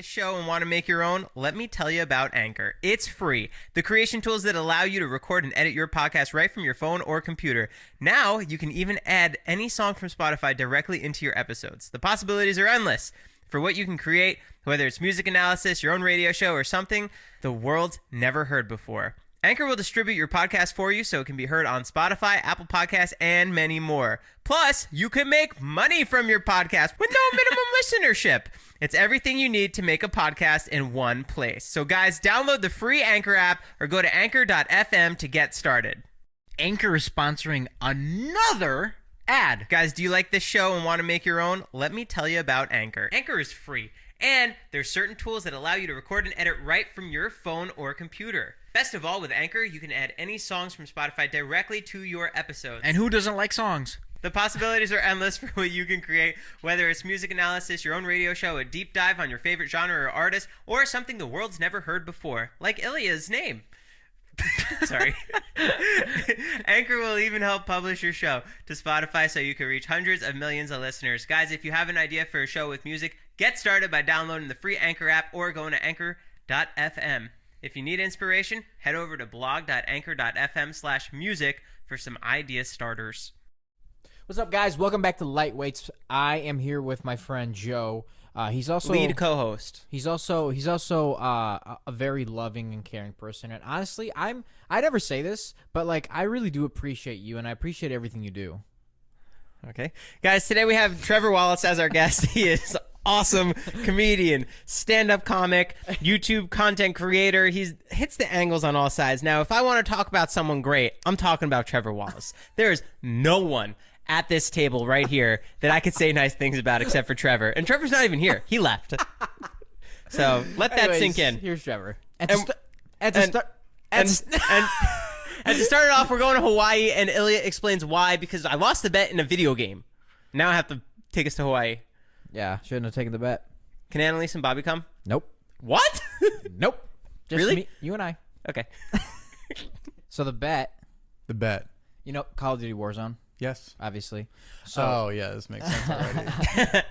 this show and want to make your own? Let me tell you about Anchor. It's free. The creation tools that allow you to record and edit your podcast right from your phone or computer. Now you can even add any song from Spotify directly into your episodes. The possibilities are endless for what you can create, whether it's music analysis, your own radio show, or something the world's never heard before. Anchor will distribute your podcast for you so it can be heard on Spotify, Apple Podcasts, and many more. Plus, you can make money from your podcast with no minimum listenership. It's everything you need to make a podcast in one place. So guys, download the free Anchor app or go to anchor.fm to get started. Anchor is sponsoring another ad. Guys, do you like this show and want to make your own? Let me tell you about Anchor. Anchor is free, and there's certain tools that allow you to record and edit right from your phone or computer. Best of all, with Anchor, you can add any songs from Spotify directly to your episodes. And who doesn't like songs? The possibilities are endless for what you can create, whether it's music analysis, your own radio show, a deep dive on your favorite genre or artist, or something the world's never heard before, like Ilya's name. Sorry. Anchor will even help publish your show to Spotify so you can reach hundreds of millions of listeners. Guys, if you have an idea for a show with music, get started by downloading the free Anchor app or going to anchor.fm. If you need inspiration, head over to blog.anchor.fm/music for some idea starters. What's up, guys? Welcome back to Lightweights. I am here with my friend Joe. He's also lead co-host. He's also a very loving and caring person. And honestly, I never say this, but like I really do appreciate you, and I appreciate everything you do. Okay, guys. Today we have Trevor Wallace as our guest. He is awesome comedian, stand-up comic, YouTube content creator. He hits the angles on all sides. Now, if I want to talk about someone great, I'm talking about Trevor Wallace. There is no one at this table right here that I could say nice things about except for Trevor. And Trevor's not even here. He left. So let that sink in. Here's Trevor. And to start it off, we're going to Hawaii, and Ilya explains why, because I lost the bet in a video game. Now I have to take us to Hawaii. Yeah, shouldn't have taken the bet. Can Annalise and Bobby come? Nope. What? Nope. Just Really? me, you and I. Okay. So the bet, you know, Call of Duty Warzone, Yes. obviously. So Oh, yeah, this makes sense already.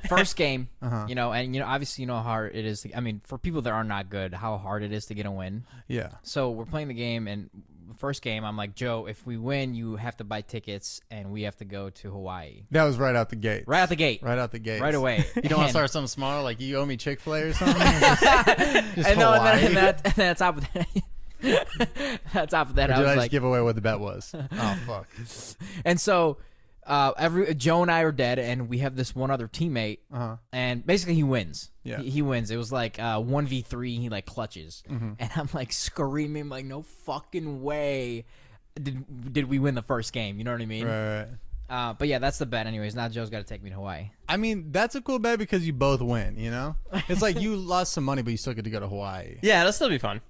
first game, Uh-huh. you know, and you know, obviously, you know how hard it is. I mean, for people that are not good, how hard it is to get a win. Yeah. So we're playing the game, and first game, I'm like, Joe, if we win, you have to buy tickets, and we have to go to Hawaii. That was right out the gate. Right out the gate. Right out the gate. Right away. You don't want to start something small, like you owe me Chick-fil-A or something? Just And no, Hawaii? and then on top of that, on top of that, Or I did was I just like, give away what the bet was? Oh, fuck. and so Joe and I are dead, and we have this one other teammate, Uh-huh. and basically he wins. Yeah. He wins. It was like 1v3. He like clutches, Mm-hmm. and I'm like screaming, like, no fucking way did we win the first game? You know what I mean? Right. But yeah, that's the bet. Anyways, now Joe's got to take me to Hawaii. I mean, that's a cool bet because you both win, you know? It's like you lost some money, but you still get to go to Hawaai. Yeah, it'll still be fun.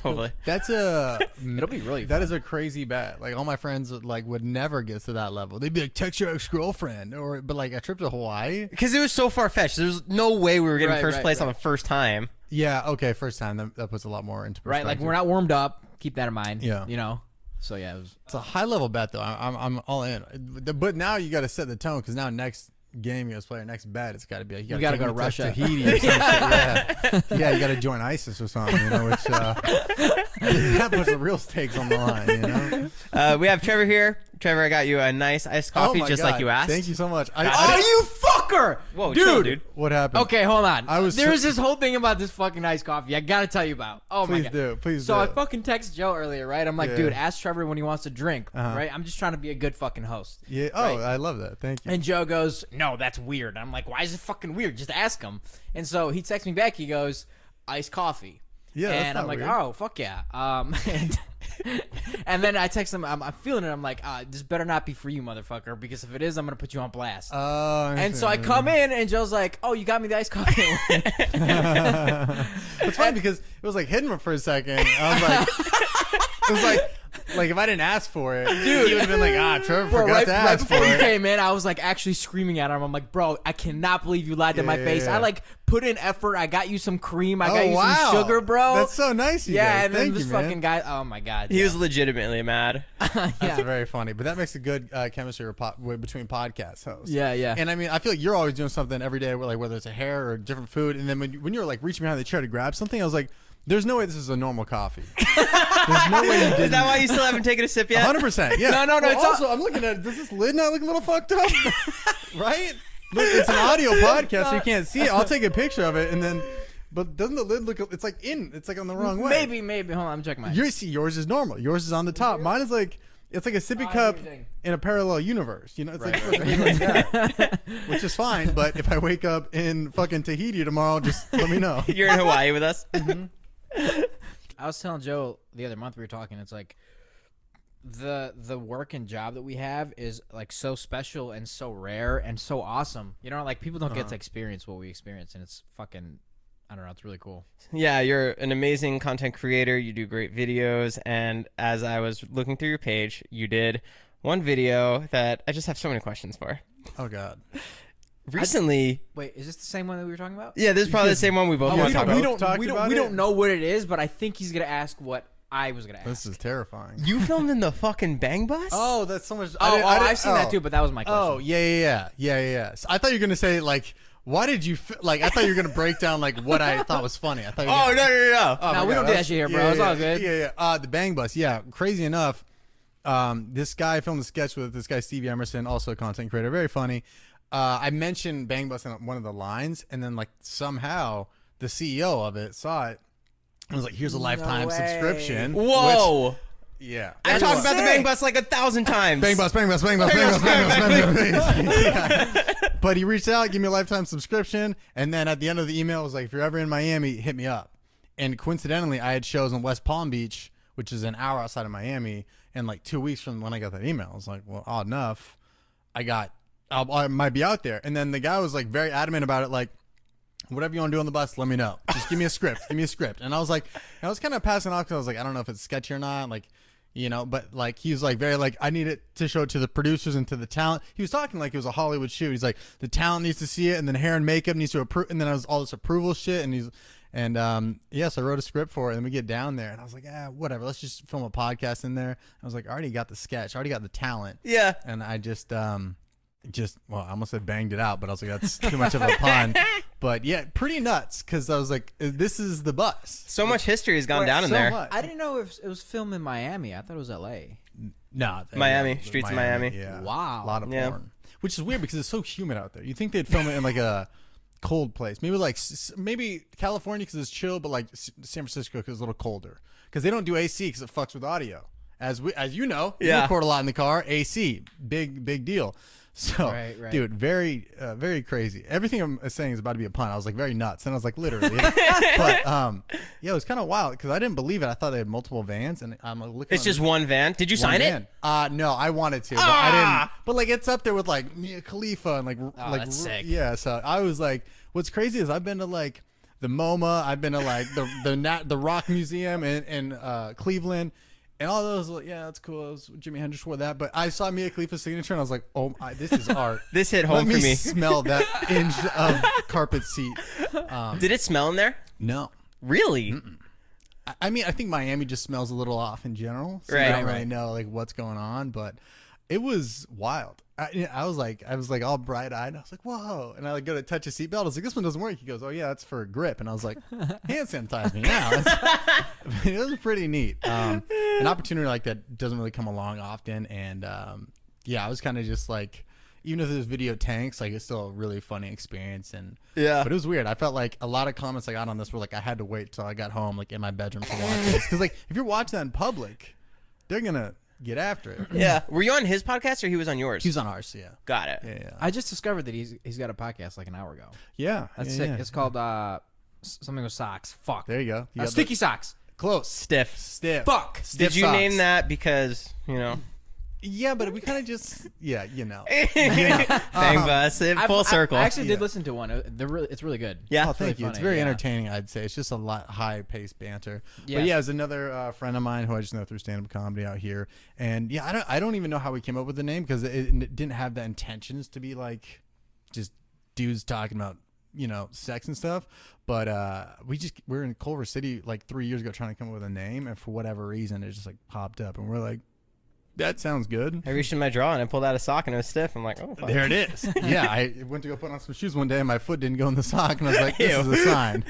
Hopefully. That's It'll be really fun. That is a crazy bet. Like all my friends would never get to that level. They'd be like, text your ex-girlfriend, but like a trip to Hawaii. Because it was so far-fetched. There's no way we were getting Right, first right, place right. on the first time. Yeah. Okay. First time that puts a lot more into perspective. Right, like we're not warmed up. Keep that in mind. Yeah. You know. So yeah, it was. It's a high level bet though. I'm all in. But now you got to set the tone because now next game you guys play, or next bet, it's got to be like, You gotta go to Russia. Tahiti or some shit. Yeah, you got to join ISIS or something. You know, which that puts the real stakes on the line. You know. We have Trevor here. Trevor, I got you a nice iced coffee, Oh my just God. like you asked. Thank you so much. Oh, you fucker! Whoa, dude. chill, dude. What happened? Okay, hold on. I was there so- was this whole thing about this fucking iced coffee. I gotta tell you about. Oh my Please god. do. Please So do. I fucking texted Joe earlier, right? I'm like, Yeah. dude, ask Trevor when he wants to drink, Uh-huh. right? I'm just trying to be a good fucking host. Yeah. Oh, Right. I love that. Thank you. And Joe goes, no, that's weird. I'm like, why is it fucking weird? Just ask him. And so he texts me back. He goes, iced coffee. Yeah, that's and not I'm like, weird. oh, fuck yeah. And then I text him, I'm feeling it. I'm like, this better not be for you, motherfucker, because if it is, I'm going to put you on blast. And so I come in, and Joe's like, oh, you got me the iced coffee. It's funny because it was like hidden for a second. I was like, it was like Like if I didn't ask for it, dude, he would have been like, Trevor Bro, forgot to ask before for you it. came in, I was like actually screaming at him. I'm like, bro, I cannot believe you lied to my face. yeah. I like put in effort. I got you some cream. I Oh, got you wow. some sugar, bro. That's so nice of you yeah, guys. and then Thank this you, man. fucking guy. Oh my god, He yeah. was legitimately mad. That's very funny, but that makes a good chemistry between podcast hosts. Yeah, yeah. And I mean, I feel like you're always doing something every day, like whether it's a hair or different food. And then when you were like reaching behind the chair to grab something, I was like, "There's no way this is a normal coffee. There's no way you didn't." Is that why you still haven't taken a sip yet? 100%. Yeah. No, Well, it's also, I'm looking at it. Does this lid not look a little fucked up? Right? Look, it's an audio podcast, so you can't see it. I'll take a picture of it, and then. But doesn't the lid look? It's like on the wrong way. Maybe. Hold on, I'm checking mine. Yours is normal. Yours is on the top. Mine is like. It's like a sippy cup in a parallel universe. You know, it's like that, which is fine. But if I wake up in fucking Tahiti tomorrow, just let me know. You're in Hawaii with us. I was telling Joe the other month we were talking. It's like the work and job that we have is like so special and so rare and so awesome. You know, like people don't get to experience what we experience, and it's fucking. I don't know. It's really cool. Yeah, you're an amazing content creator. You do great videos. And as I was looking through your page, you did one video that I just have so many questions for. Oh God. Recently, Wait, is this the same one that we were talking about? yeah, this is probably the same one we both want to talk about. We don't know what it is, but I think he's gonna ask what I was gonna ask. This is terrifying. You filmed in the fucking Bang Bus? Oh, that's so much. I've seen that too, but that was my question. Oh, yeah. So I thought you were gonna say like, why did you like? I thought you were gonna break down like what I thought was funny. I thought. You were Oh, no. Oh, no, my we God, don't do that shit here, bro. Yeah, It's all good. Yeah. The Bang Bus. Yeah. Crazy enough, this guy filmed a sketch with this guy Stevie Emerson, also a content creator, very funny. I mentioned Bang Bus in one of the lines, and then like somehow the CEO of it saw it and was like, "Here's a lifetime way. subscription." Whoa. Which, yeah. I've That's talked about the sick. Bang Bus like 1,000 times. Bang Bus. Yeah. But he reached out, give me a lifetime subscription, and then at the end of the email, it was like, if you're ever in Miami, hit me up. And coincidentally, I had shows in West Palm Beach, which is an hour outside of Miami, and like 2 weeks from when I got that email, I was like, well, odd enough, I might be out there. And then the guy was like very adamant about it, like, whatever you want to do on the bus, let me know. Just give me a script. And I was like, I was kind of passing off because I was like, I don't know if it's sketchy or not. Like, you know, but like, he was like very like, I need it to show it to the producers and to the talent. He was talking like it was a Hollywood shoot. He's like, the talent needs to see it, and then hair and makeup needs to approve. And then I was all this approval shit. And yes, I wrote a script for it, and we get down there, and I was like, whatever. Let's just film a podcast in there. I was like, I already got the sketch. I already got the talent. Yeah. And I well, I almost said banged it out, but I was like, that's too much of a pun. But yeah, pretty nuts, because I was like, this is the bus. So much history has gone Wait, down in so there. much. I didn't know if it was filmed in Miami. I thought it was L.A. No, Miami, yeah, streets of Miami. Yeah. Wow. A lot of Yeah. porn. Which is weird because it's so humid out there. You think they'd film it in like a cold place. Maybe like maybe California because it's chill, but like San Francisco because it's a little colder. Because they don't do AC because it fucks with audio. As you know, you Yeah. record a lot in the car. AC, big deal. So, Right. dude, very crazy. Everything I'm saying is about to be a pun. I was like very nuts, and I was like literally. But yeah, it was kind of wild because I didn't believe it. I thought they had multiple vans, and I'm like looking. It's just one van. Did you sign it? No, I wanted to, but I didn't. But like, it's up there with like Mia Khalifa and like that's sick. Yeah, so I was like, what's crazy is I've been to like the MoMA, I've been to like the Rock Museum in Cleveland. And all those, yeah, that's cool. It was Jimi Hendrix wore that, but I saw Mia Khalifa's signature, and I was like, "Oh, this is art." This hit Let home for me. smell that inch of carpet seat. Did it smell in there? No, Really? I mean, I think Miami just smells a little off in general, so Right. I don't really know like what's going on, but it was wild. I was like all bright eyed. I was like, "Whoa!" And I like go to touch a seatbelt. I was like, "This one doesn't work." He goes, "Oh yeah, that's for grip." And I was like, "Hand sanitize me now." It was pretty neat. An opportunity like that doesn't really come along often, and yeah, I was kind of just like, even if this video tanks, like it's still a really funny experience. And Yeah. but it was weird. I felt like a lot of comments I got on this were like, I had to wait till I got home, like in my bedroom to watch this, because like if you're watching that in public, they're gonna get after it. Yeah. Were you on his podcast or he was on yours? He was on ours, yeah. Got it. Yeah. I just discovered that he's got a podcast like an hour ago. Yeah. That's yeah, sick. yeah. It's called something with socks. Fuck. There you go. You got Sticky socks. close. Stiff. Stiff. Fuck. Stiff Did you socks. name that because, you know, Yeah, but we kind of just Bang bus, full circle. I actually did listen to one. It's really good. Yeah. Oh, thank you. It's funny, very yeah. entertaining, I'd say. It's just a lot high-paced banter. Yes. But yeah, there's another friend of mine who I just know through stand-up comedy out here. And yeah, I don't even know how we came up with the name because it didn't have the intentions to be like just dudes talking about, sex and stuff. But we're in Culver City like 3 years ago trying to come up with a name, and for whatever reason, it just like popped up, and we're like, that sounds good. I reached in my drawer and I pulled out a sock and it was stiff. I'm like, oh, fuck. There it is. Yeah, I went to go put on some shoes one day and my foot didn't go in the sock, and I was like, this is a sign.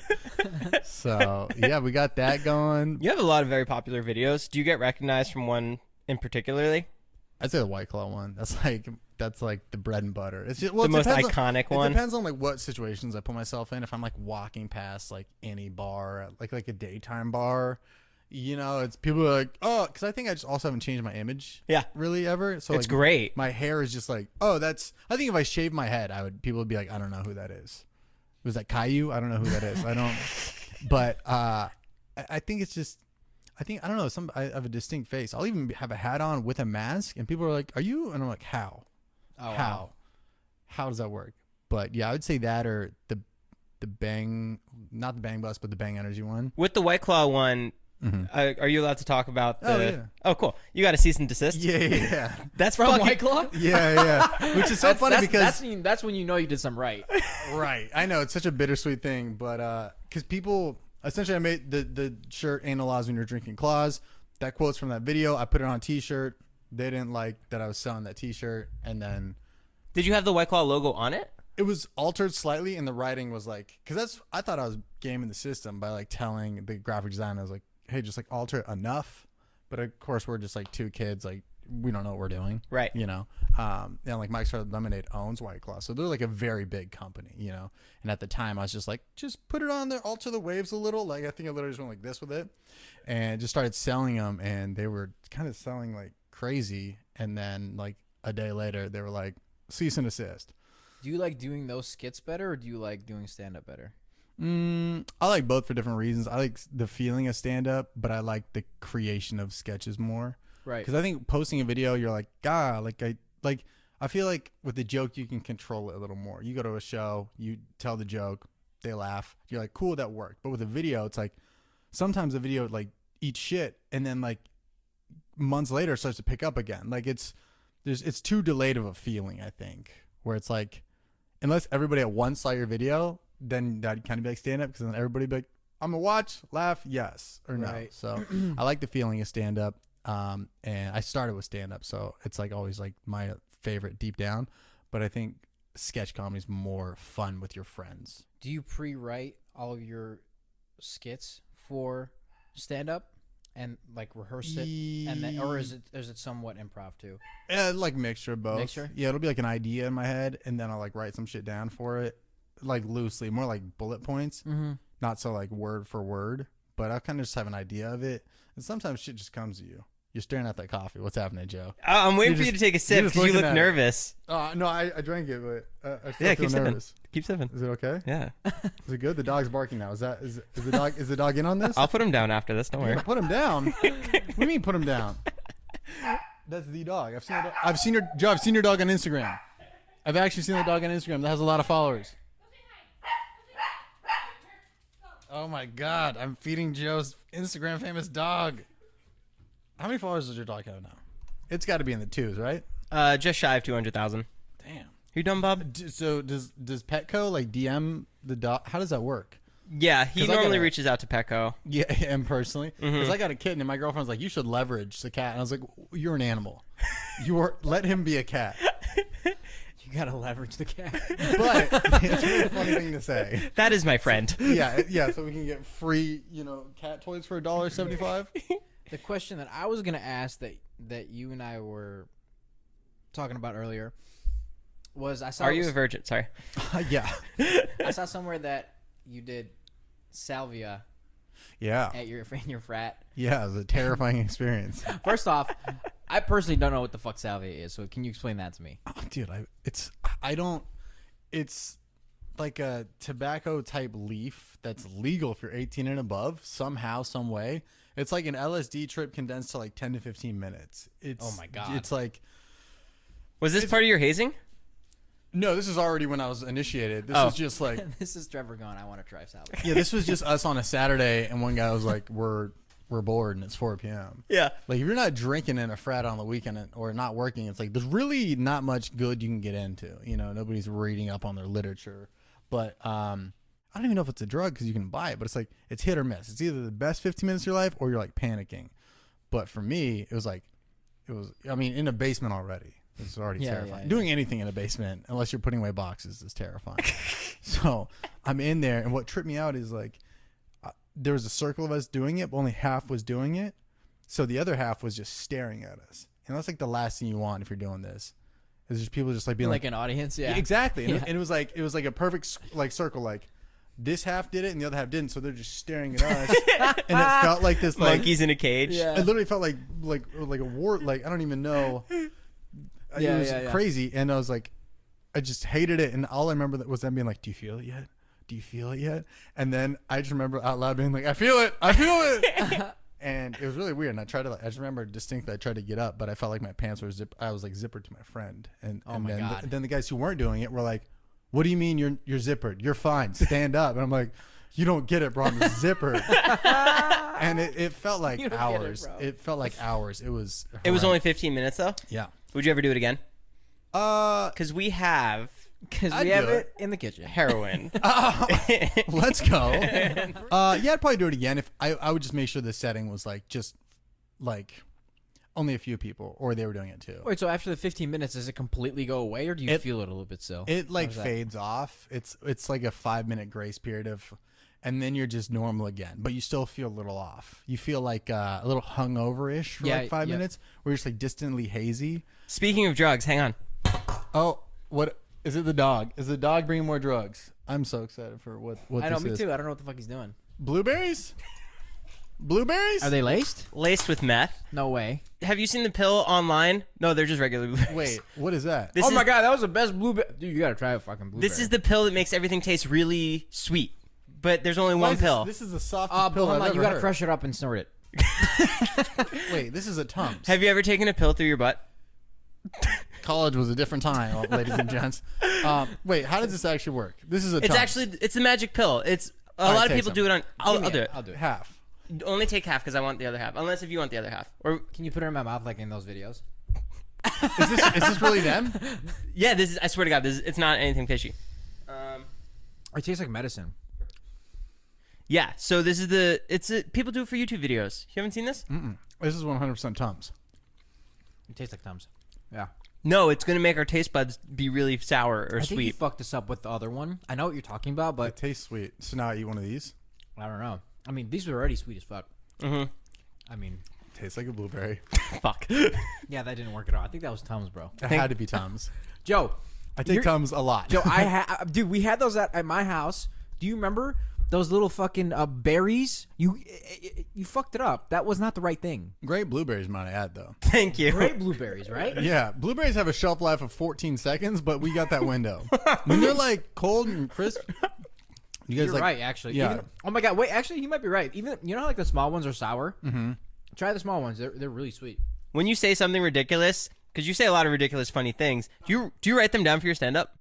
So yeah, we got that going. You have a lot of very popular videos. Do you get recognized from one in particularly? I'd say the White Claw one. That's like the bread and butter. It's just, The most iconic one? It depends on like what situations I put myself in. If I'm like walking past like any bar, like a daytime bar, it's people are like, oh, because I think I just also haven't changed my image. Yeah. Really ever. So It's like, great. My hair is just like, oh, I think if I shaved my head, people would be like, I don't know who that is. Was that Caillou? I don't know who that is. I don't. But I think it's just. I don't know. I have a distinct face. I'll even have a hat on with a mask, and people are like, "Are you?" And I'm like, "How? Oh, How? wow. How does that work?" But yeah, I would say that or the bang, not the bang bus, but the bang energy one. With the White Claw one, are you alled to talk about the... Oh, yeah. Oh, cool. You got a cease and desist? Yeah. That's From fucking... White Claw? Yeah. Which is so funny because that's when you know you did something right. right. I know it's such a bittersweet thing, but because people essentially, I made the shirt "Anal laws when you're drinking claws." That quote's from that video. I put it on a T-shirt. They didn't like that I was selling that T-shirt, and then Did you have the White Claw logo on it? it was altered slightly, and the writing was like, because I thought I was gaming the system by like telling the graphic designer, I was like, hey, just like alter it enough. But of course, we're just like two kids, like we don't know what we're doing, Right. And like Mike's Hard Lemonade owns White Claw, so they're like a very big company, And at the time, I was just like, just put it on there, alter the waves a little. Like I think I literally just went like this with it, and just started selling them, and they were kind of selling like crazy. And then like a day later, they were like, cease and desist. Do you like doing those skits better, or do you like doing stand-up better? I like both for different reasons. I like the feeling of stand-up, but I like the creation of sketches more. Right. Because I think posting a video, you're like, God, I feel like with the joke, you can control it a little more. You go to a show, you tell the joke, they laugh. You're like, cool, that worked. But with a video, it's like sometimes the video like eats shit, and then like months later it starts to pick up again. Like it's too delayed of a feeling, I think, where it's like, unless everybody at once saw your video, then that'd kind of be like stand up, because then everybody be like, I'm gonna watch, laugh, yes or no. Right. So I like the feeling of stand up. And I started with stand up, so it's like always like my favorite deep down. But I think sketch comedy is more fun with your friends. Do you pre-write all of your skits for stand-up and like rehearse it, and then, or is it somewhat improv too? Like mixture of both. Mixture? Yeah, it'll be like an idea in my head, and then I'll like write some shit down for it, like loosely, more like bullet points, not so like word for word. But I kind of just have an idea of it, and sometimes shit just comes to you. You're staring at that coffee. What's happening, Joe? I'm waiting for you to take a sip because you look nervous. No, I drank it, but I still Yeah, feel keep nervous. sipping. Keep sipping. Is it okay? Yeah. Is it good? The dog's barking now. Is the dog in on this? I'll put him down after this. Don't worry. Put him down. What do you mean put him down? That's the dog. I've seen your dog on Instagram. I've actually seen the dog on Instagram. That has a lot of followers. Oh my God! I'm feeding Joe's Instagram famous dog. How many followers does your dog have now? It's got to be in the twos, right? Just shy of 200,000. Damn. You done, Bob? So does Petco like DM the dog? How does that work? Yeah, he 'Cause I normally gotta- reaches out to Petco. Yeah, and personally, because I got a kitten, and my girlfriend's like, "You should leverage the cat," and I was like, "You're an animal. Let him be a cat." You gotta leverage the cat. But it's a really funny thing to say. That is my friend. Yeah. So we can get free, cat toys for $1.75. The question that I was gonna ask that you and I were talking about earlier was, I saw. Are you a virgin? Sorry. Yeah. I saw somewhere that you did Salvia Yeah. at in your frat. Yeah. It was a terrifying experience. First off, I personally don't know what the fuck Salvia is, so can you explain that to me? Oh, dude, it's like a tobacco type leaf that's legal if you're 18 and above somehow, some way. It's like an LSD trip condensed to like 10 to 15 minutes. It's Oh my God. It's like Was this part of your hazing? no, this is already when I was initiated. This Oh. was just like This is Trevor going, I want to try Salvia. yeah, this was just us on a Saturday, and one guy was like, "We're bored, and it's 4 p.m." Yeah. Like if you're not drinking in a frat on the weekend or not working, it's like there's really not much good you can get into. You know, nobody's reading up on their literature, but I don't even know if it's a drug because you can buy it, but it's like it's hit or miss. It's either the best 15 minutes of your life or you're like panicking. But for me, it was I mean, in a basement already. It's already terrifying. yeah. Doing anything in a basement, unless you're putting away boxes, is terrifying. So I'm in there, and what tripped me out is like there was a circle of us doing it, but only half was doing it. So the other half was just staring at us. And that's like the last thing you want if you're doing this. Is just people just like being Like an audience, yeah. exactly. And, Yeah. and it was like a perfect like circle. Like this half did it and the other half didn't. So they're just staring at us. And it felt like this like Monkeys in a cage. Yeah. it literally felt like a war. Like I don't even know. Yeah, it was yeah. crazy. And I was like, I just hated it. And all I remember was them being like, "Do you feel it yet? Do you feel it yet?" And then I just remember out loud being like, "I feel it. I feel it." And it was really weird. And I tried to, I just remember distinctly, I tried to get up, but I felt like my pants were I was like zippered to my friend. And, Oh and my then, God. then the guys who weren't doing it were like, "What do you mean you're zippered? You're fine. Stand up." And I'm like, "You don't get it, bro. I'm zippered." And it felt like You don't get it, hours. bro. It felt like hours. It was Only 15 minutes though. yeah. Would you ever do it again? Because we have Because I'd we have do it in the kitchen. heroin. Let's go. Yeah, I'd probably do it again if I would just make sure the setting was like just like only a few people or they were doing it too. Wait, so after the 15 minutes, does it completely go away, or do you It- feel it a little bit still? It like How's that? fades off. It's like a 5-minute grace period of, and then you're just normal again, but you still feel a little off. You feel like a little hungover-ish for Yeah, like 5 yeah. minutes, where you're just like distantly hazy. Speaking of drugs, hang on. Oh, what is it? The dog? Is the dog bringing more drugs? I'm so excited for what I know, this me is. too. I don't know what the fuck he's doing. Blueberries? Blueberries? Are they laced? Laced with meth. No way. Have you seen the pill online? No, they're just regular blueberries. Wait, what is that? This Oh is, my god, that was the best blueberry. Dude, you gotta try a fucking blueberry. This is the pill that makes everything taste really sweet. But there's only Why one is pill. This is the softest But pill hold I've on, ever you gotta heard. crush it up and snort it. Wait, this is a Tums. Have you ever taken a pill through your butt? College was a different time, ladies and gents. Wait, how does this actually work? This is a It's Tums. actually it's the magic pill. It's a All right, lot of take people some. do it on. I'll Give me do it. it. I'll do it. half. Only take half because I want the other half. Unless if you want the other half. Or Can you put it in my mouth like in those videos? Is this really them? yeah, this is. I swear to God, it's not anything fishy. It tastes like medicine. Yeah. So this is people do it for YouTube videos. You haven't seen this? This is 100% Tums. It tastes like Tums. Yeah. No, it's gonna make our taste buds be really sour or I think you sweet. fucked us up with the other one. I know what you're talking about, It but tastes sweet. So now I eat one of these. I don't know. I mean, these were already sweet as fuck. Mm-hmm. I mean, Tastes like a blueberry. Fuck. yeah, that didn't work at all. I think that was Tums, bro. It had to be Tums. Joe, I take You're- Tums a lot. Joe, dude, we had those at my house. Do you remember those little fucking berries? You fucked it up. That was not the right thing. Great blueberries, might I add, though. Thank you. Great blueberries, right? Yeah, blueberries have a shelf life of 14 seconds, but we got that window. When they're like cold and crisp, you guys You're like right, actually. Yeah. Even, oh my god, wait, actually, you might be right. Even you know how like the small ones are sour. Mm-hmm. Try the small ones. They're really sweet. When you say something ridiculous, because you say a lot of ridiculous, funny things, do you write them down for your stand-up?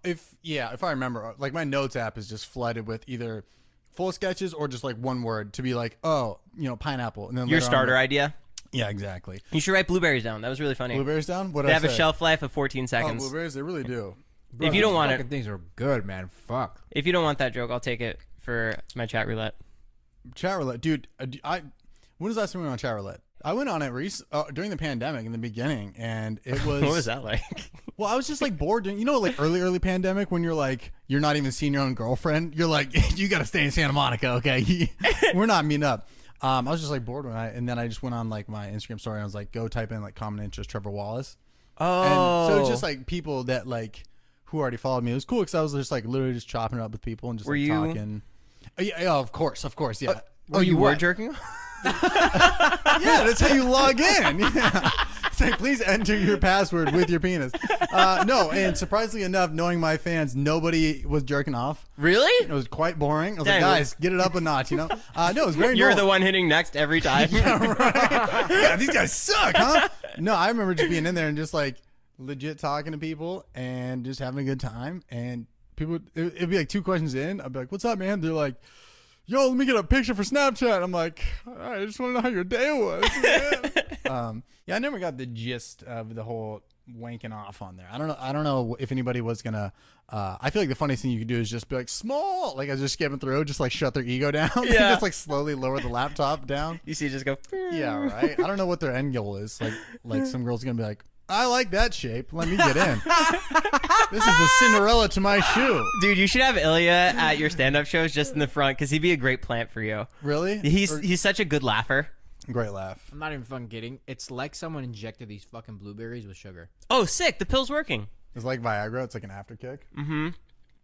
if I remember, like my notes app is just flooded with either full sketches or just like one word to be like, oh, pineapple, and then Your later on, starter like- idea. Yeah, exactly. You should write blueberries down. That was really funny. Blueberries down. What They did I have a say? shelf life of 14 Oh, seconds. blueberries, they really do. If you don't want fucking it, things are good, man. Fuck. if you don't want that joke, I'll take it for my chat roulette. Chatroulette, dude. When was the last time we went on Chatroulette? I went on it during the pandemic in the beginning, and it was. What was that like? Well, I was just like bored. Like early pandemic when you're like you're not even seeing your own girlfriend. You're like you got to stay in Santa Monica, okay? We're not meeting up. I was just like bored and then I just went on like my Instagram story. And I was like, go type in like common interest Trevor Wallace. Oh, And so it's just like people that like who already followed me. It was cool because I was just like literally just chopping it up with people and just Were like you- talking. Yeah, of course, yeah. you were what? jerking? Yeah, that's how you log in. Yeah. It's like, please enter your password with your penis. No, and surprisingly enough, knowing my fans, nobody was jerking off. Really? It was quite boring. I was Dang. like, guys, get it up a notch, No, it was very You're normal. the one hitting next every time. Yeah, right. Yeah, these guys suck, huh? No, I remember just being in there and just like legit talking to people and just having a good time. And people, it'd be like 2 questions in. I'd be like, what's up, man? They're like, yo, let me get a picture for Snapchat. I'm like, all right, I just want to know how your day was, man. Yeah, I never got the gist of the whole wanking off on there. I don't know if anybody was gonna. I feel like the funniest thing you could do is just be like small, like I was just skipping through, just like shut their ego down, and Yeah. just like slowly lower the laptop down. You see, just go. Yeah, right. I don't know what their end goal is. Like some girl's gonna be like, I like that shape. Let me get in. This is the Cinderella to my shoe. Dude, you should have Ilya at your stand-up shows just in the front because he'd be a great plant for you. Really? He's such a good laugher. Great laugh. I'm not even fucking kidding. It's like someone injected these fucking blueberries with sugar. Oh, sick! The pill's working. It's like Viagra. It's like an after kick.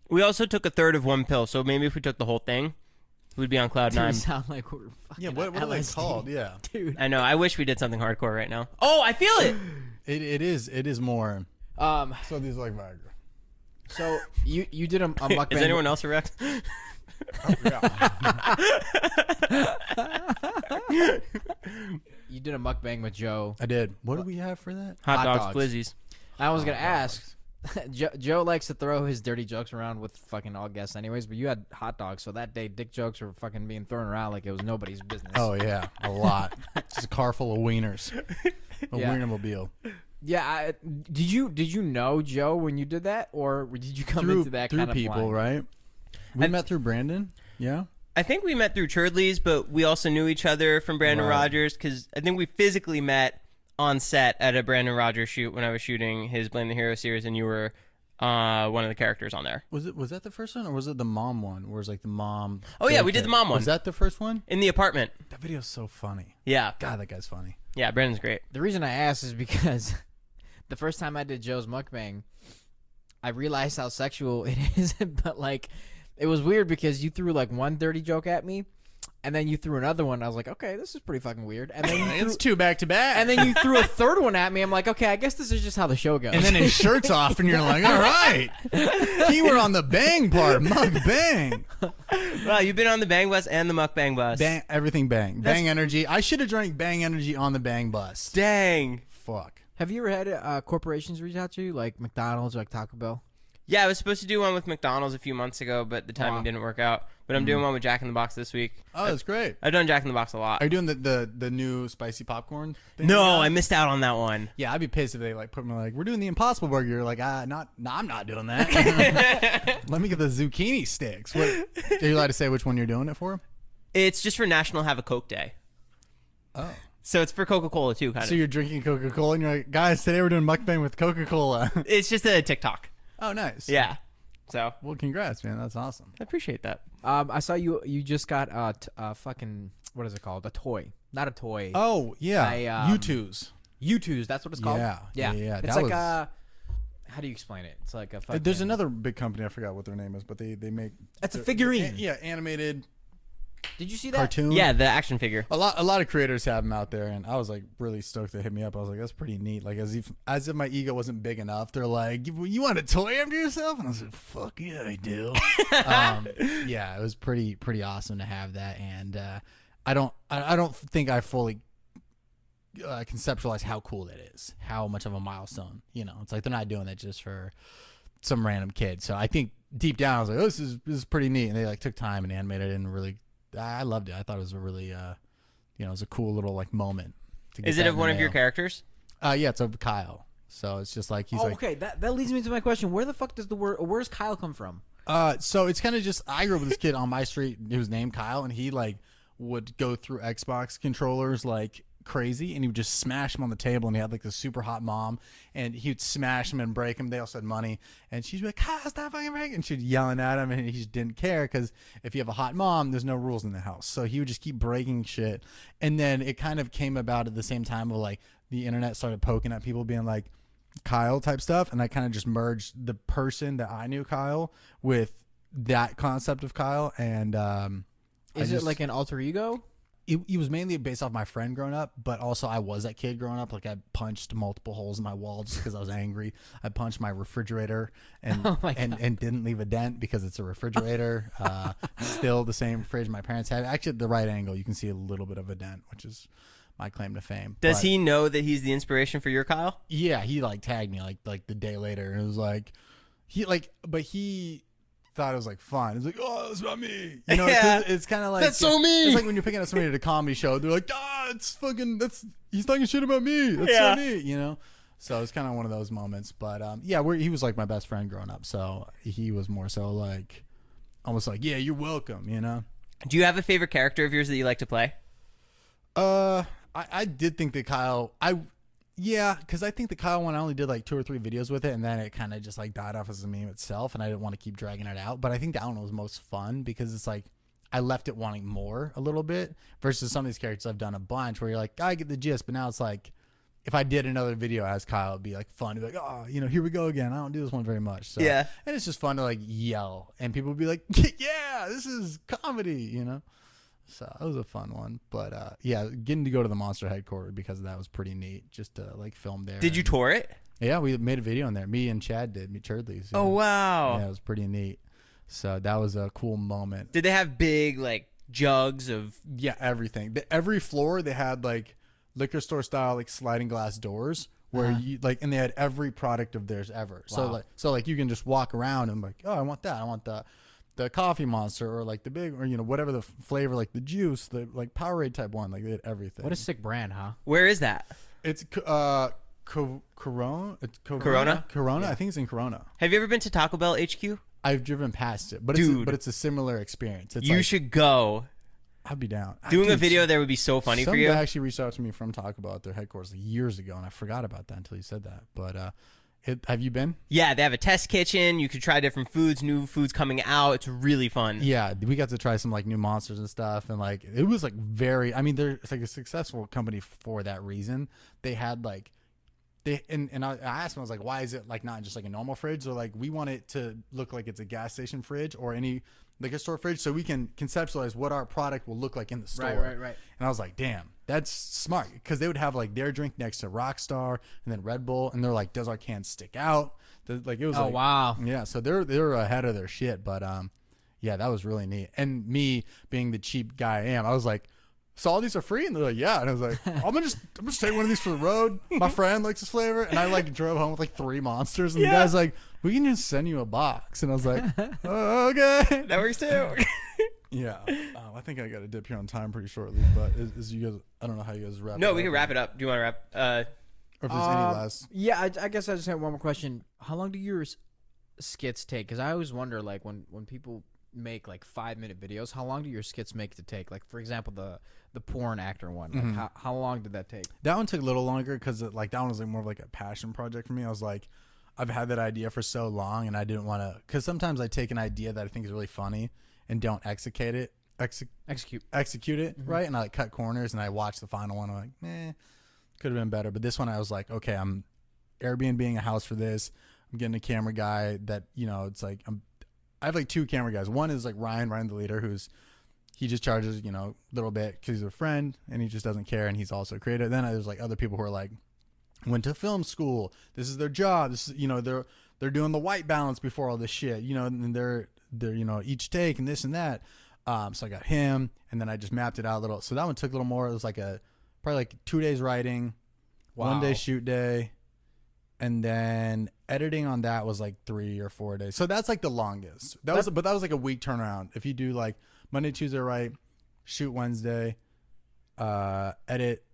We also took a third of one pill, so maybe if we took the whole thing, we'd be on cloud Dude, we 9. sound like we're fucking Yeah. What are they LSD. called? Yeah. Dude. I know. I wish we did something hardcore right now. Oh, I feel it. It is more. So these are like Viagra. So you did a mukbang. Is anyone else erect? Oh, yeah. You did a mukbang with Joe. I did. What do we have for that? Hot Hot dogs, dogs. glizzies. I was gonna ask. Joe likes to throw his dirty jokes around with fucking all guests, anyways. But you had hot dogs, so that day dick jokes were fucking being thrown around like it was nobody's business. Oh yeah, a lot. Just a car full of wieners. A Yeah. wienermobile. Yeah. Did you know Joe when you did that, or did you come into that through kind of people, blind? right? We met through Brandon. Yeah. I think we met through Churdley's, but we also knew each other from Brandon Right. Rogers because I think we physically met on set at a Brandon Rogers shoot when I was shooting his Blame the Hero series, and you were one of the characters on there. Was that the first one, or was it the mom one? Where it's like the mom. Oh, yeah, we did the mom one. Was that the first one? In the apartment. That video's so funny. Yeah. God, that guy's funny. Yeah, Brandon's great. The reason I asked is because the first time I did Joe's mukbang, I realized how sexual it is, but like it was weird because you threw like one dirty joke at me, and then you threw another one. I was like, okay, this is pretty fucking weird. And then you It's threw, 2 back to back. and then you threw a third one at me. I'm like, okay, I guess this is just how the show goes. And then his shirt's off, and you're like, all right. Keyword on the bang part. Mukbang. Wow, you've been on the Bang Bus and the Mukbang Bus. Bang. Everything bang. Bang energy. I should have drank bang energy on the bang bus. Dang. Fuck. Have you ever had corporations reach out to you, like McDonald's or like Taco Bell? Yeah, I was supposed to do one with McDonald's a few months ago, but the timing Wow. didn't work out. But I'm doing one with Jack in the Box this week. Oh, that's great. I've done Jack in the Box a lot. Are you doing the new spicy popcorn thing? No, I missed out on that one. Yeah, I'd be pissed if they like put me like, we're doing the Impossible Burger. You're like, I'm not doing that. Let me get the zucchini sticks. What? Are you allowed to say which one you're doing it for? It's just for National Have a Coke Day. Oh. So it's for Coca-Cola too, kind So of. you're drinking Coca-Cola and you're like, guys, today we're doing mukbang with Coca-Cola. It's just a TikTok. Oh, nice. Yeah. So Well, congrats, man. That's awesome. I appreciate that. I saw you just got fucking, what is it called? A toy. Not a toy. Oh, yeah. I, U2s. U2s, that's what it's called? Yeah, yeah. It's That like was- how do you explain it? It's like a fucking... There's another big company. I forgot what their name is, but they make... It's a figurine. Yeah, animated Did you see that? cartoon. Yeah, the action figure. A lot of creators have them out there, and I was like really stoked to hit me up. I was like, that's pretty neat. Like as if my ego wasn't big enough. They're like, you want a toy after yourself? And I was like, fuck yeah, I do. Yeah, it was pretty awesome to have that, and I don't think I fully conceptualize how cool that is, how much of a milestone. You know, it's like they're not doing it just for some random kid. So I think deep down I was like, oh, this is pretty neat, and they like took time and animated it, and really, I loved it. I thought it was a really, it was a cool little like moment. To get Is it that of in the one of your mail. characters? Yeah, it's of Kyle. So it's just like he's Oh, like, okay. That leads me to my question. Where the fuck does where's Kyle come from? so it's kind of just I grew up with this kid on my street who was named Kyle, and he like would go through Xbox controllers like crazy, and he would just smash them on the table, and he had like this super hot mom, and he would smash them and break them. They also had money, and she'd be like, Kyle, stop fucking breaking, and she'd yelling at him, and he just didn't care because if you have a hot mom, there's no rules in the house. So he would just keep breaking shit, and then it kind of came about at the same time where like the internet started poking at people being like Kyle type stuff, and I kind of just merged the person that I knew Kyle with that concept of Kyle, and Is it like an alter ego? it was mainly based off my friend growing up, but also I was that kid growing up. Like I punched multiple holes in my wall just because I was angry. I punched my refrigerator and and didn't leave a dent because it's a refrigerator. Still the same fridge my parents had. Actually, at the right angle, you can see a little bit of a dent, which is my claim to fame. Does he know that he's the inspiration for your Kyle? Yeah, he like tagged me like the day later, and it was like but he thought it was like fun. It's like, oh, it's about me. You know, Yeah. it's kind of like That's so me. It's like when you're picking up somebody at a comedy show, they're like, it's fucking he's talking shit about me. That's Yeah. so me. You know. So it's kind of one of those moments. But he was like my best friend growing up. So he was more so like almost like, yeah, you're welcome. You know. Do you have a favorite character of yours that you like to play? I did think that Kyle, because I think the Kyle one, I only did like 2 or 3 videos with it, and then it kind of just like died off as a meme itself, and I didn't want to keep dragging it out. But I think that one was most fun because it's like I left it wanting more a little bit versus some of these characters I've done a bunch where you're like, I get the gist, but now it's like if I did another video as Kyle, it'd be like fun. It'd be like, oh, here we go again. I don't do this one very much. So, Yeah. and it's just fun to like yell, and people would be like, yeah, this is comedy, you know. So that was a fun one, but getting to go to the Monster headquarters because of that was pretty neat. Just to like film there. Did you tour it? Yeah, we made a video in there. Me and Chad did. Me Churdley's. Oh, wow. Yeah, it was pretty neat. So that was a cool moment. Did they have big like jugs of? Yeah, everything. Every floor they had like liquor store style like sliding glass doors where you like, and they had every product of theirs ever. Wow. So like you can just walk around and like, oh, I want that. I want the coffee monster or like the big or whatever the flavor, like the juice, the like Powerade type one, like they had everything. What a sick brand, huh? Where is that? It's Corona. It's Corona? Corona. I think it's in Corona. Have you ever been to Taco Bell HQ? I've driven past it, but Dude. it's a similar experience. It's You like, should go. I'd be down. Doing a Dude, video there would be so funny for some you. guy actually reached out to me from Taco Bell at their headquarters like, years ago, and I forgot about that until you said that. But have you been? Yeah, they have a test kitchen. You could try different foods, new foods coming out. It's really fun. Yeah, we got to try some like new monsters and stuff, and like it was like very. I mean, it's like a successful company for that reason. They had like. And I asked them, I was like, why is it like not just like a normal fridge? They're like, we want it to look like it's a gas station fridge or any liquor store fridge so we can conceptualize what our product will look like in the store. Right. And I was like, damn, that's smart. Because they would have like their drink next to Rockstar and then Red Bull. And they're like, does our can stick out? Like it was Oh, like, wow. yeah. So they're ahead of their shit. But yeah, that was really neat. And me being the cheap guy I am, I was like, so all these are free? And they're like, yeah. And I was like, I'm gonna just take one of these for the road. My friend likes this flavor. And I like drove home with like 3 monsters. And the guy's like, we can just send you a box. And I was like, oh, okay. That works too. Yeah. I think I got to dip here on time pretty shortly. But is you guys, I don't know how you guys wrap it No, up. we can wrap it up. Do you want to wrap? Or if there's any last. Yeah, I guess I just have one more question. How long do your skits take? Because I always wonder, like, when people make like 5-minute videos, how long do your skits make to take? Like, for example, the porn actor one. Like, how long did that take? That one took a little longer because like that one was like more of like a passion project for me. I was like, I've had that idea for so long, and I didn't want to. Because sometimes I take an idea that I think is really funny and don't execute it. Execute it right, and I like cut corners, and I watch the final one. I'm like, could have been better. But this one, I was like, okay, I'm Airbnb-ing a house for this. I'm getting a camera guy that it's like I have like 2 camera guys. One is like Ryan the leader, he just charges a little bit because he's a friend and he just doesn't care, and he's also creative. Then there's like other people who are like went to film school. This is their job. This is they're doing the white balance before all this shit. And they're each take and this and that. So I got him, and then I just mapped it out a little. So that one took a little more. It was like probably like 2 days writing, 1 day shoot day, and then editing on that was like 3 or 4 days. So that's like the longest. That was like a week turnaround. If you do like Monday, Tuesday, write, shoot Wednesday, edit,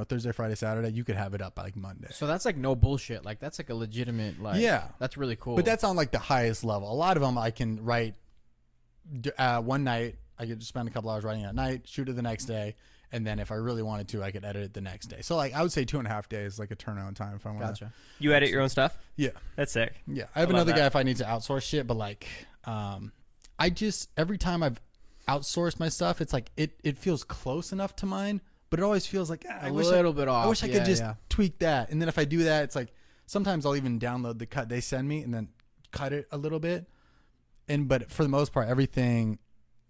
Thursday, Friday, Saturday, you could have it up by like Monday. So that's like no bullshit. Like, that's like a legitimate, like, Yeah. that's really cool. But that's on like the highest level. A lot of them I can write one night. I could just spend a couple hours writing at night, shoot it the next day, and then if I really wanted to, I could edit it the next day. So like I would say 2.5 days, like a turnaround time if I want. Gotcha. You edit your own stuff? Yeah. That's sick. Yeah. I have I love another that. guy if I need to outsource shit, but like I just every time I've outsourced my stuff, it's like it feels close enough to mine, but it always feels like A little bit off. I wish I Yeah, could just yeah. tweak that. And then if I do that, it's like sometimes I'll even download the cut they send me and then cut it a little bit. But for the most part, everything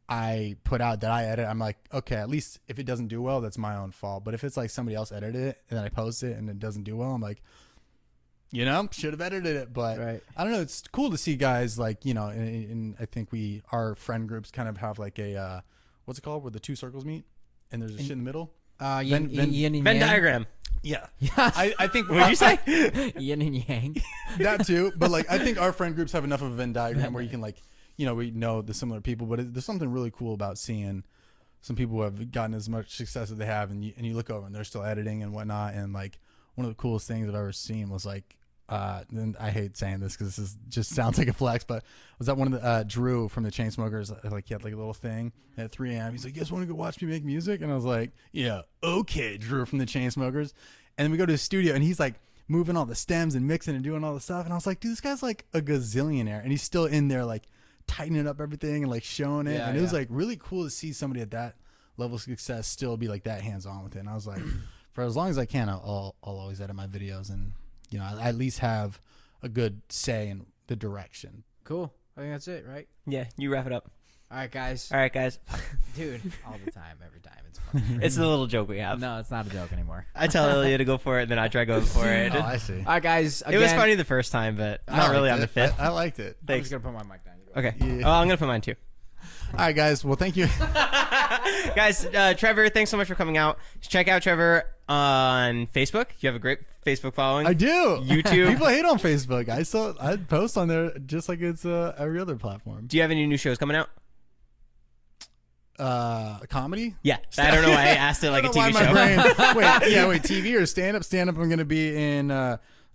I put out that I edit, I'm like, okay, at least if it doesn't do well, that's my own fault. But if it's like somebody else edited it and then I post it and it doesn't do well, I'm like, should have edited it. But Right. I don't know. It's cool to see guys like, and I think our friend groups kind of have like a, what's it called? Where the two circles meet and there's a shit in the middle. Yin and Venn yang. diagram. Yeah. Yeah. I think. What'd you say? Yin and yang. That too. But like, I think our friend groups have enough of a Venn diagram where you can like, we know the similar people, but there's something really cool about seeing some people who have gotten as much success as they have, and you look over and they're still editing and whatnot. And like one of the coolest things I've ever seen was like, and I hate saying this because this just sounds like a flex, but was that one of the Drew from the Chainsmokers? Like he had like a little thing at 3 a.m. He's like, "You guys want to go watch me make music?" And I was like, "Yeah, okay, Drew from the Chainsmokers." And then we go to his studio and he's like moving all the stems and mixing and doing all the stuff. And I was like, "Dude, this guy's like a gazillionaire," and he's still in there like tightening up everything and like showing it. Yeah, and it was like really cool to see somebody at that level of success still be like that hands on with it. And I was like, for as long as I can, I'll always edit my videos and I at least have a good say in the direction. Cool. I think that's it, right? Yeah, you wrap it up. All right, guys. All right, guys. Dude, all the time, every time. It's fun. It's the little joke we have. No, it's not a joke anymore. I tell Ilya to go for it, then I try going for it. Oh, I see. All right, guys. It was again, funny the first time, but I not really liked on the it. fifth. I liked it. I'm Thanks. just going to put my mic down. Okay. Yeah. Oh, I'm going to put mine too. All right, guys. Well, thank you. Guys, Trevor, thanks so much for coming out. Check out Trevor on Facebook. You have a great Facebook following. I do. YouTube. People hate on Facebook. I post on there just like it's every other platform. Do you have any new shows coming out? Comedy? Yeah. I don't know why I asked it like a TV show. Wait, TV or stand up? Stand up. I'm going to be in.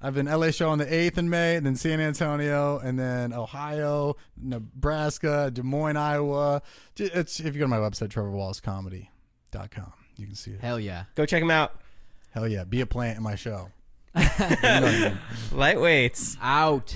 I have an LA show on the 8th in May, then San Antonio, and then Ohio, Nebraska, Des Moines, Iowa. If you go to my website, trevorwallacecomedy.com, you can see it. Hell yeah. Go check him out. Hell yeah. Be a plant in my show. Lightweights. Out.